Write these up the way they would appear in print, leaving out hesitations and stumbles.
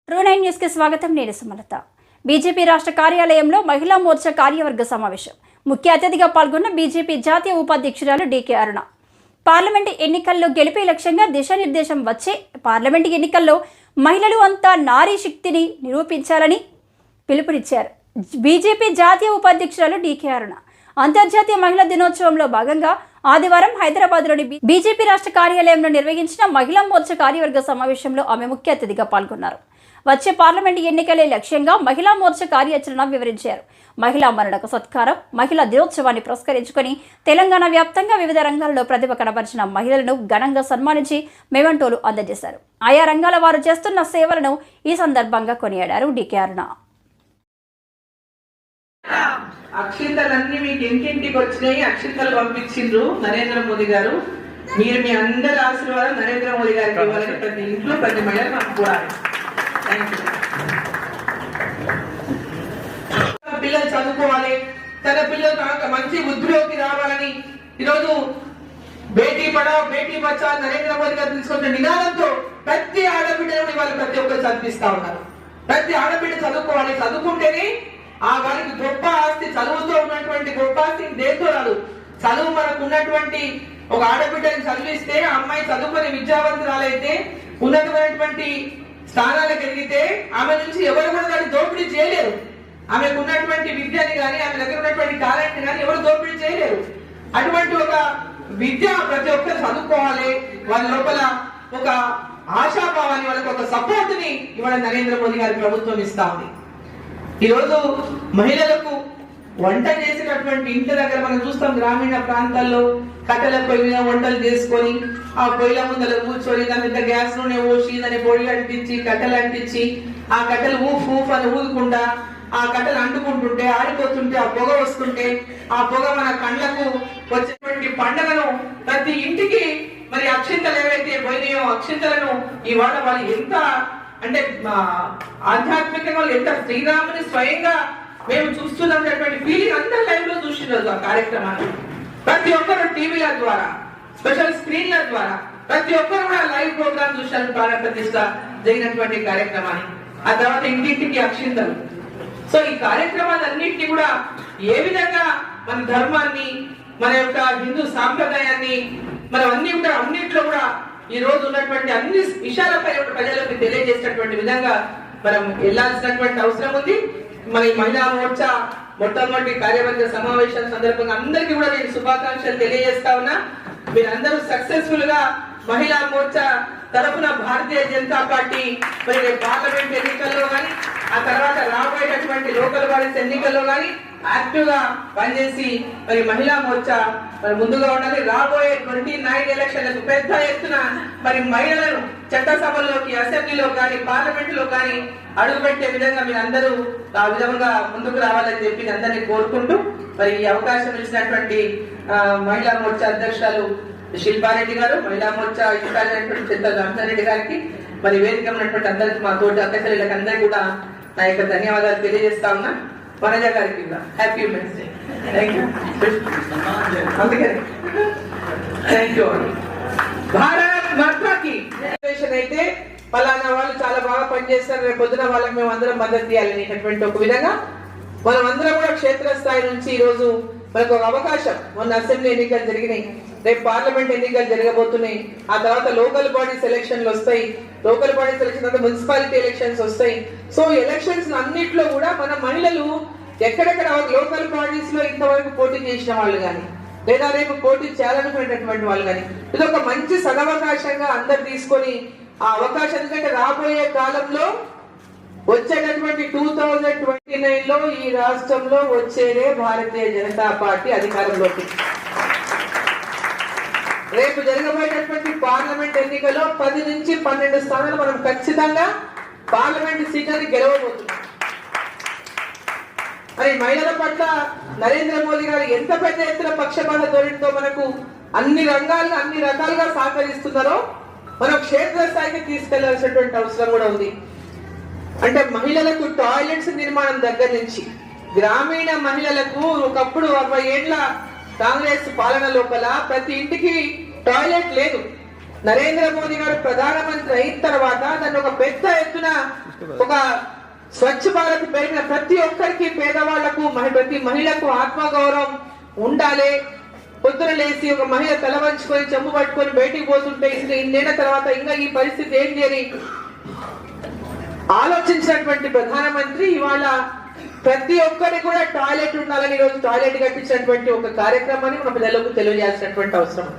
ట్రూ9 news కి స్వాగతం. నేను సుమలత. బీజేపీ రాష్ట్ర కార్యాలయంలో మహిళా మోర్చా కార్యవర్గ సమావేశం. ముఖ్య అతిథిగా పాల్గొన్న బీజేపీ జాతీయ ఉపాధ్యక్షురాలు డీకే అరుణ పార్లమెంటు ఎన్నికల్లో గెలిపే లక్ష్యంగా దిశానిర్దేశం వచ్చే పార్లమెంటు ఎన్నికల్లో మహిళలు అంతా నారీ శక్తిని నిరూపించాలని పిలుపునిచ్చారు. బీజేపీ జాతీయ ఉపాధ్యక్షురాలు డీకే అరుణ అంతర్జాతీయ మహిళా దినోత్సవంలో భాగంగా ఆదివారం హైదరాబాద్లోని బీజేపీ రాష్ట్ర కార్యాలయంలో నిర్వహించిన మహిళా మోర్చా కార్యవర్గ సమావేశంలో ఆమె ముఖ్య అతిథిగా పాల్గొన్నారు. వచ్చే పార్లమెంటు ఎన్నికలే లక్ష్యంగా మహిళా మోర్చా కార్యాచరణ వివరించారు. మహిళా మరణకు సత్కారం మహిళా దినోత్సవాన్ని పురస్కరించుకొని తెలంగాణ వ్యాప్తంగా వివిధ రంగాల్లో ప్రతిభ కనబరిచిన మహిళలను ఘనంగా సన్మానించి మెమెంటోలు అందజేశారు. ఆయా రంగాల వారు చేస్తున్న సేవలను ఈ సందర్భంగా కొనియాడారు డీకే అరుణ. అక్షింతలన్నీ మీకు ఇంటింటికి వచ్చినాయి. అక్షింతలు పంపించిండ్రు నరేంద్ర మోదీ గారు. మీరు మీ అందరి ఆశీర్వాదం నరేంద్ర మోదీ గారికి ఇవ్వాలని ప్రతి ఇంట్లో ప్రతి మహిళ కోరాలి. పిల్లలు చదువుకోవాలి, తన పిల్లలు మంచి ఉద్యోగి రావాలని ఈరోజు బేటీ పడావ్ బేటీ బచావ్ నరేంద్ర మోదీ గారు తీసుకొచ్చిన నినాదంతో ప్రతి ఆడబిడ్డను వాళ్ళు ప్రతి ఒక్కరు చదివిస్తా ఉన్నారు. ప్రతి ఆడబిడ్డ చదువుకోవాలి, చదువుకుంటేనే ఆ వారికి గొప్ప ఆస్తి, చదువుతో ఉన్నటువంటి గొప్ప ఆస్తి దేంతో రాదు. చదువు మనకు ఉన్నటువంటి ఒక ఆడబిడ్డని చదివిస్తే ఆ అమ్మాయి చదువుకొని విద్యావంతురాలైతే ఉన్నతమైనటువంటి స్థానాలకు ఎదిగితే ఆమె నుంచి ఎవరు కూడా దాన్ని దోపిడీ చేయలేరు. ఆమెకు ఉన్నటువంటి విద్యని కానీ ఆమె దగ్గర ఉన్నటువంటి టాలెంట్ కానీ ఎవరు దోపిడీ చేయలేరు. అటువంటి ఒక విద్య ప్రతి ఒక్కరు చదువుకోవాలి. వాళ్ళ లోపల ఒక ఆశాభావాన్ని, వాళ్ళకి ఒక సపోర్ట్ ని ఇవాళ నరేంద్ర మోదీ గారి ప్రభుత్వం ఇస్తా ఉంది. ఈరోజు మహిళలకు వంట చేసేటటువంటి ఇంటి దగ్గర మనం చూస్తాం, గ్రామీణ ప్రాంతాల్లో కట్టెల పొయ్యి మీద వంటలు చేసుకొని ఆ పొయ్యిల ముందర కూర్చొని దాని మీద గ్యాస్ నూనె పోసి దాన్ని పొడి అంటించి కట్టెలు అంటించి ఆ కట్టెలు ఊఫ్ ఊఫ్ అని ఊదుకుంటా ఆ కట్టెలు అంటుకుంటుంటే ఆడిపోతుంటే ఆ పొగ వస్తుంటే ఆ పొగ మన కళ్ళకు వచ్చేటువంటి పండుగను ప్రతి ఇంటికి మరి అక్షింతలు ఏవైతే పోయినాయో అక్షింతలను ఇవాళ వాళ్ళు ఎంత అంటే ఆధ్యాత్మికంగా ఎంత శ్రీరాముని స్వయంగా మేము చూస్తున్నటువంటి ఫీలింగ్ అందరు లైవ్ లో చూసినారు. ఆ కార్యక్రమాన్ని ప్రతి ఒక్కరు టీవీల ద్వారా, స్పెషల్ స్క్రీన్ల ద్వారా ప్రతి ఒక్కరు కూడా లైవ్ ప్రోగ్రామ్ చూశారు. ప్రాణ ప్రతిష్ట జరిగినటువంటి కార్యక్రమాన్ని, ఆ తర్వాత ఇంటింటికి అక్షింతలు. సో ఈ కార్యక్రమాలన్నింటినీ కూడా ఏ విధంగా మన ధర్మాన్ని, మన యొక్క హిందూ సాంప్రదాయాన్ని మనం అన్నింటిలో కూడా ఈ రోజు ఉన్నటువంటి అన్ని విషయాలపై ప్రజలకు తెలియజేసినటువంటి విధంగా మనం వెళ్లాల్సినటువంటి అవసరం ఉంది. మన మహిళా మోర్చా మొట్టమొదటి కార్యవర్గ సమావేశం సందర్భంగా అందరికీ కూడా నేను శుభాకాంక్షలు తెలియజేస్తా ఉన్నా. మీరందరూ సక్సెస్ఫుల్ గా మహిళా మోర్చా తరఫున భారతీయ జనతా పార్టీ మరి పార్లమెంట్ ఎన్నికల్లో కానీ ఆ తర్వాత రాబోయేటటువంటి లోకల్ బాడీస్ ఎన్నికల్లో కానీ యాక్టివ్ గా పనిచేసి మరి మహిళా మోర్చా మరి ముందుగా ఉండాలి. రాబోయే 29 ఎలక్షన్లకు పెద్ద ఎత్తున మరి మహిళలను చట్టసభల్లోకి, అసెంబ్లీలో కానీ పార్లమెంట్ లో కానీ అడుగుపెట్టే విధంగా మీరు అందరూ ఆ విధంగా ముందుకు రావాలని చెప్పి అందరినీ కోరుకుంటూ మరి ఈ అవకాశం ఇచ్చినటువంటి మహిళా మోర్చా అధ్యక్షురాలు శిల్పారెడ్డి గారు, మహిళా మోర్చా ఇన్ఛార్జ్ అయినటువంటి చింతల రామచంద్రెడ్డి గారికి, మరి వేదిక ఉన్నటువంటి అందరికి, మా తోటి అక్కచెల్లెళ్ళకి అందరికీ కూడా నా యొక్క ధన్యవాదాలు తెలియజేస్తా ఉన్నా. వనజ గారికి కూడా happy women's day. Thank you. Bharat మాతాకి అయితే పలానా వాళ్ళు చాలా బాగా పనిచేస్తారు, రేపు పొద్దున వాళ్ళకి మేము అందరం మద్దతు ఇవ్వాలనేటటువంటి ఒక విధంగా మనం అందరం కూడా క్షేత్రస్థాయి నుంచి ఈ రోజు మనకు ఒక అవకాశం. మొన్న అసెంబ్లీ ఎన్నికలు జరిగినాయి, రేపు పార్లమెంట్ ఎన్నికలు జరగబోతున్నాయి, ఆ తర్వాత లోకల్ బాడీస్ ఎలక్షన్లు వస్తాయి, లోకల్ బాడీస్ ఎలక్షన్ తర్వాత మున్సిపాలిటీ ఎలక్షన్స్ వస్తాయి. సో ఎలక్షన్స్ అన్నిట్లో కూడా మన మహిళలు ఎక్కడెక్కడ లోకల్ బాడీస్ లో ఇంతవరకు పోటీ చేసిన వాళ్ళు కానీ లేదా రేపు పోటీ చేయాలనుకునేటటువంటి వాళ్ళు కానీ ఇది ఒక మంచి సదవకాశంగా అందరు తీసుకొని ఆ అవకాశం, ఎందుకంటే రాబోయే కాలంలో వచ్చేటటువంటి 2029 లో ఈ రాష్ట్రంలో వచ్చేదే భారతీయ జనతా పార్టీ అధికారంలోకి. రేపు జరగబోయేటటువంటి పార్లమెంట్ ఎన్నికల్లో 10 నుంచి 12 స్థానాలు మనం ఖచ్చితంగా పార్లమెంట్ సీట్లని గెలవబోతున్నాం. మరి మహిళల పట్ల నరేంద్ర మోదీ గారు ఎంత పెద్ద ఎత్తున పక్షపాత ధోరణితో మనకు అన్ని రకాలుగా సహకరిస్తున్నారో మనం క్షేత్రస్థాయికి తీసుకెళ్లాల్సినటువంటి అవసరం కూడా ఉంది. అంటే మహిళలకు టాయిలెట్స్ నిర్మాణం దగ్గర నుంచి గ్రామీణ మహిళలకు ఒకప్పుడు 40 ఏళ్ల కాంగ్రెస్ పాలన లోపల ప్రతి ఇంటికి టాయిలెట్ లేదు. నరేంద్ర మోదీ గారు ప్రధానమంత్రి అయిన తర్వాత దాన్ని ఒక పెద్ద ఎత్తున ఒక స్వచ్ఛ భారత్ పేరిన ప్రతి ఒక్కరికి పేదవాళ్లకు ప్రతి మహిళకు ఆత్మగౌరవం ఉండాలి. పొద్దున లేచి ఒక మహిళ తల వంచుకొని చెంబు పట్టుకొని బయటికి పోతుంటే ఇంకా ఇన్నేళ్ల తర్వాత ఇంకా ఈ పరిస్థితి ఏంటి అని ఆలోచించినటువంటి ప్రధానమంత్రి ఇవాళ ప్రతి ఒక్కరికి కూడా టాయిలెట్ ఉండాలని ఈరోజు టాయిలెట్ కట్టించినటువంటి ఒక కార్యక్రమాన్ని మన పిల్లలకు తెలియజేయాల్సినటువంటి అవసరం.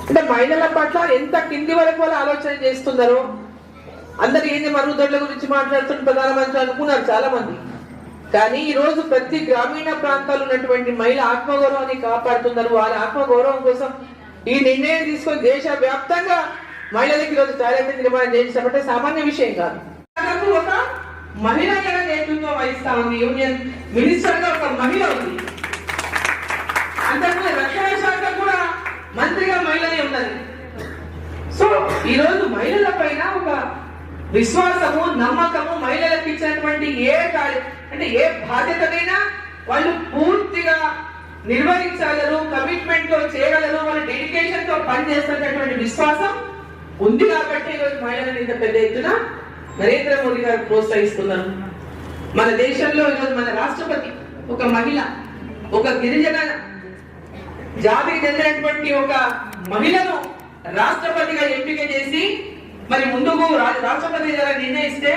అంటే మహిళల పట్ల ఎంత కింది వరకు వాళ్ళు ఆలోచన చేస్తున్నారో అందరు ఏంది మరుగుదొడ్ల గురించి మాట్లాడుతున్న ప్రధానమంత్రి అనుకున్నారు చాలా మంది. కానీ ఈ రోజు ప్రతి గ్రామీణ ప్రాంతాలు ఉన్నటువంటి మహిళ ఆత్మగౌరవాన్ని కాపాడుతున్నారు. వారి ఆత్మగౌరవం కోసం ఈ నిర్ణయం తీసుకొని దేశ వ్యాప్తంగా మహిళలకు ఈరోజు టాయిలెట్ నిర్మాణం చేసినట్టే సామాన్య విషయం కాదు. ఒక మహిళ నేతృత్వం వహిస్తా ఉంది. యూనియన్ మినిస్టర్ గా ఒక మహిళ ఉంది. అంతకుముందు రక్షణ శాఖ కూడా మంత్రిగా మహిళనే ఉన్నది. సో ఈ రోజు మహిళల పైన ఒక విశ్వాసము నమ్మకము మహిళలకు ఇచ్చినటువంటి అంటే ఏ బాధ్యతనైనా వాళ్ళు పూర్తిగా నిర్వహించగలరు, కమిట్మెంట్ తో చేయగలరు, వాళ్ళ డెడికేషన్ తో పనిచేస్తున్నటువంటి విశ్వాసం ఉంది. కాబట్టి ఈరోజు మహిళలను ఇంత పెద్ద ఎత్తున నరేంద్ర మోదీ గారు ప్రోత్సహిస్తున్నారు. మన దేశంలో ఈరోజు మన రాష్ట్రపతి ఒక మహిళ, ఒక గిరిజన జాతికి చెందినటువంటి ఒక మహిళను రాష్ట్రపతిగా ఎంపిక చేసి మరి ముందుకు రాష్ట్రపతి గారు నిర్ణయిస్తే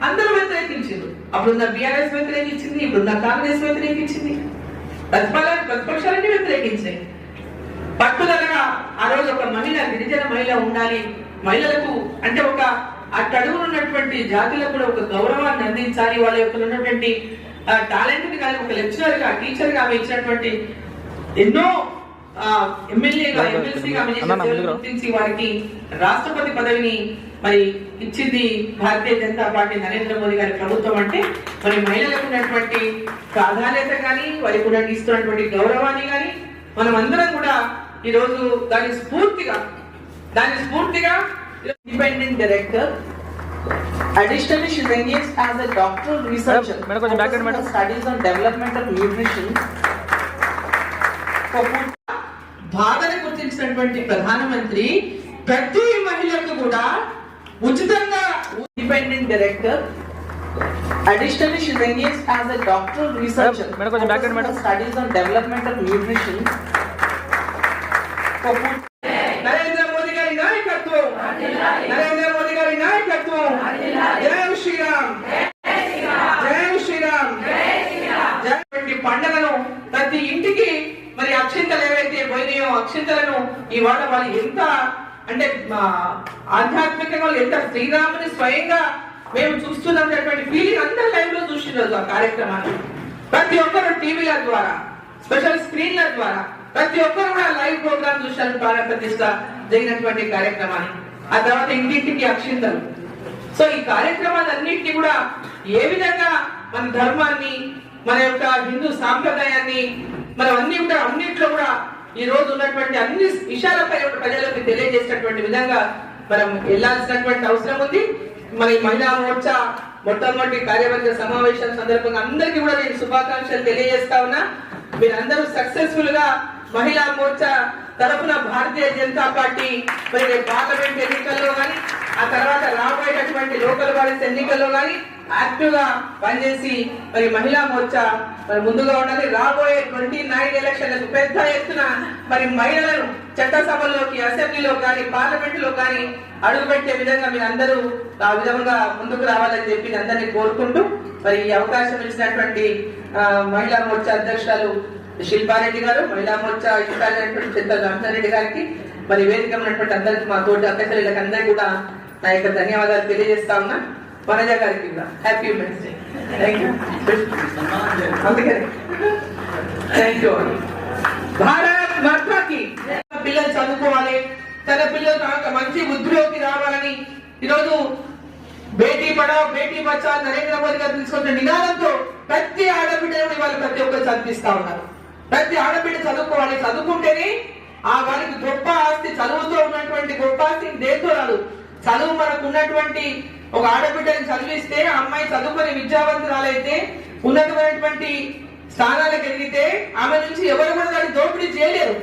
అందరూ వ్యతిరేకించారు. అప్పుడున్న బీఆర్ఎస్ వ్యతిరేకించింది, ఇప్పుడున్న కాంగ్రెస్ వ్యతిరేకించింది, ప్రతిపక్షాలన్నీ వ్యతిరేకించాయి. పట్టుదలగా ఆ రోజు ఒక మహిళ, గిరిజన మహిళ ఉండాలి, మహిళలకు అంటే ఒక అట్టడుగునున్నటువంటి జాతులకు కూడా ఒక గౌరవాన్ని అందించాలి, వాళ్ళ యొక్క ఉన్నటువంటి టాలెంట్ కానీ ఒక లెక్చరర్ గా, టీచర్ గా ఆమె ఇచ్చినటువంటి ఎన్నో ఎమ్మెల్యేగా, ఎమ్మెల్సీగా గుర్తించి వారికి రాష్ట్రపతి పదవిని మరి ఇచ్చింది భారతీయ జనతా పార్టీ నరేంద్ర మోదీ గారి ప్రభుత్వం. అంటే మరి మహిళలకు ఉన్నటువంటి ప్రాధాన్యత కానీ వారికి కూడా ఇస్తున్నటువంటి గౌరవాన్ని కానీ మనం అందరం కూడా ఈ రోజు దాని స్ఫూర్తిగా independent director. Additionally, she is engaged as a doctoral researcher for studies on developmental nutrition. బాధను గుర్తించినటువంటి ప్రధానమంత్రి ప్రతి మహిళకు కూడా ఉచితంగా independent director. Additionally, she is engaged as a doctoral researcher for studies on developmental nutrition. Narendra Modi గారి నాయకత్వం, నరేంద్ర మోదీ గారి నాయకత్వం. జై శ్రీరామ్, జై శ్రీరామ్. పండుగను ప్రతి ఇంటికి మరి అక్షింతలు ఏవైతే పోయినాయో అక్షింతలను ఇవాళ వాళ్ళు ఎంత అంటే ఆధ్యాత్మికంగా ఎంత శ్రీరాముని స్వయంగా మేము చూస్తున్నటువంటి ఫీలింగ్ అందరూ లైవ్ లో చూస్తున్నారు. ఆ కార్యక్రమాన్ని ప్రతి ఒక్కరు టీవీల ద్వారా, స్పెషల్ స్క్రీన్ల ద్వారా ప్రతి ఒక్కరు కూడా లైవ్ ప్రోగ్రామ్ చూశారు. ప్రాణ ప్రతిష్ఠ జరిగినటువంటి కార్యక్రమాన్ని, ఆ తర్వాత ఇంటింటికి అక్షింతలు. సో ఈ కార్యక్రమాలన్నింటినీ కూడా ఏ విధంగా మన ధర్మాన్ని, మన యొక్క హిందూ సాంప్రదాయాన్ని మనం అన్నింటిలో కూడా ఈ రోజు ఉన్నటువంటి అన్ని విషయాలపై ప్రజలకు తెలియజేసినటువంటి విధంగా మనం వెళ్లాల్సినటువంటి అవసరం ఉంది. మన మహిళా మోర్చా మొట్టమొదటి కార్యవర్గ సమావేశం సందర్భంగా అందరికీ కూడా నేను శుభాకాంక్షలు తెలియజేస్తా ఉన్నా. మీరందరూ సక్సెస్ఫుల్ గా మహిళా మోర్చా తరఫున భారతీయ జనతా పార్టీ మరి పార్లమెంట్ ఎన్నికల్లో కానీ ఆ తర్వాత రాబోయేటటువంటి లోకల్ బాడీస్ ఎన్నికల్లో కానీ యాక్టివ్ గా పనిచేసి మరి మహిళా మోర్చా మరి ముందుగా ఉండాలి. రాబోయే 29 ఎలక్షన్లకు పెద్ద ఎత్తున మరి మహిళలను చట్టసభల్లోకి, అసెంబ్లీలో కానీ పార్లమెంట్ లో కానీ అడుగుపెట్టే విధంగా మీరు అందరూ ఆ విధంగా ముందుకు రావాలని చెప్పి అందరినీ కోరుకుంటూ మరి ఈ అవకాశం ఇచ్చినటువంటి మహిళా మోర్చా అధ్యక్షురాలు శిల్పారెడ్డి గారు, మహిళా మోర్చా ఇన్ఛార్జ్ చింతా రామచారెడ్డి గారికి, మరి వేదిక ఉన్నటువంటి అందరికి, మా తోటి అధ్యక్షులకు అందరికీ కూడా నా యొక్క ధన్యవాదాలు తెలియజేస్తా ఉన్నా. వనజ గారికి కూడా happy women's day. Thank you. Bharat మాతాకి. పిల్లలు చదువుకోవాలి, తన పిల్లలు మంచి వృద్ధిలోకి రావాలని ఈరోజు బేటీ పడావ్ బేటీ బచావ్ నరేంద్ర మోదీ గారు తీసుకొచ్చిన నినాదంతో ప్రతి ఆడబిడ్డను వాళ్ళు ప్రతి ఒక్కరు చదివిస్తా ఉన్నారు. ప్రతి ఆడబిడ్డ చదువుకోవాలి, చదువుకుంటేనే ఆ వారికి గొప్ప ఆస్తి, చదువుతో ఉన్నటువంటి గొప్ప ఆస్తి దేంతో రాదు. చదువు మనకు ఉన్నటువంటి ఒక ఆడబిడ్డని చదివిస్తే ఆ అమ్మాయి చదువుకొని విద్యావంతురాలైతే ఉన్నతమైనటువంటి స్థానాలకు ఎదిగితే ఆమె నుంచి ఎవరు కూడా దాన్ని దోపిడీ చేయలేరు.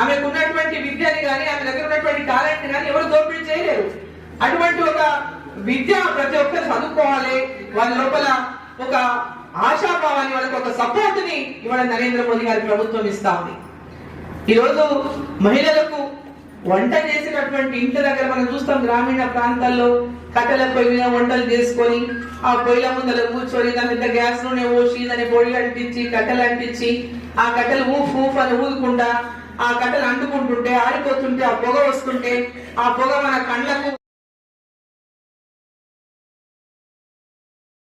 ఆమెకు ఉన్నటువంటి విద్యని కానీ ఆమె దగ్గర ఉన్నటువంటి టాలెంట్ కానీ ఎవరు దోపిడీ చేయలేరు. అటువంటి ఒక విద్య ప్రతి ఒక్కరు చదువుకోవాలి, వాళ్ళ లోపల ఒక ఆశాభావాన్ని, వాళ్ళకి ఒక సపోర్ట్ ని ఇవాళ నరేంద్ర మోదీ గారి ప్రభుత్వం ఇస్తా ఉంది. ఈరోజు మహిళలకు వంట చేసినటువంటి ఇంటి దగ్గర మనం చూస్తాం, గ్రామీణ ప్రాంతాల్లో కట్టెల పొయ్యి మీద వంటలు చేసుకొని ఆ పొయ్యిల ముందర కూర్చొని దాని మీద గ్యాస్ నూనె పోసి దాన్ని పొడి అంటించి కట్టెలు అంటించి ఆ కట్టెలు ఊఫ్ ఊఫ్ అని ఊదుకుంటా ఆ కట్టెలు అంటుకుంటుంటే ఆరిపోతుంటే ఆ పొగ వస్తుంటే ఆ పొగ మన కళ్ళకు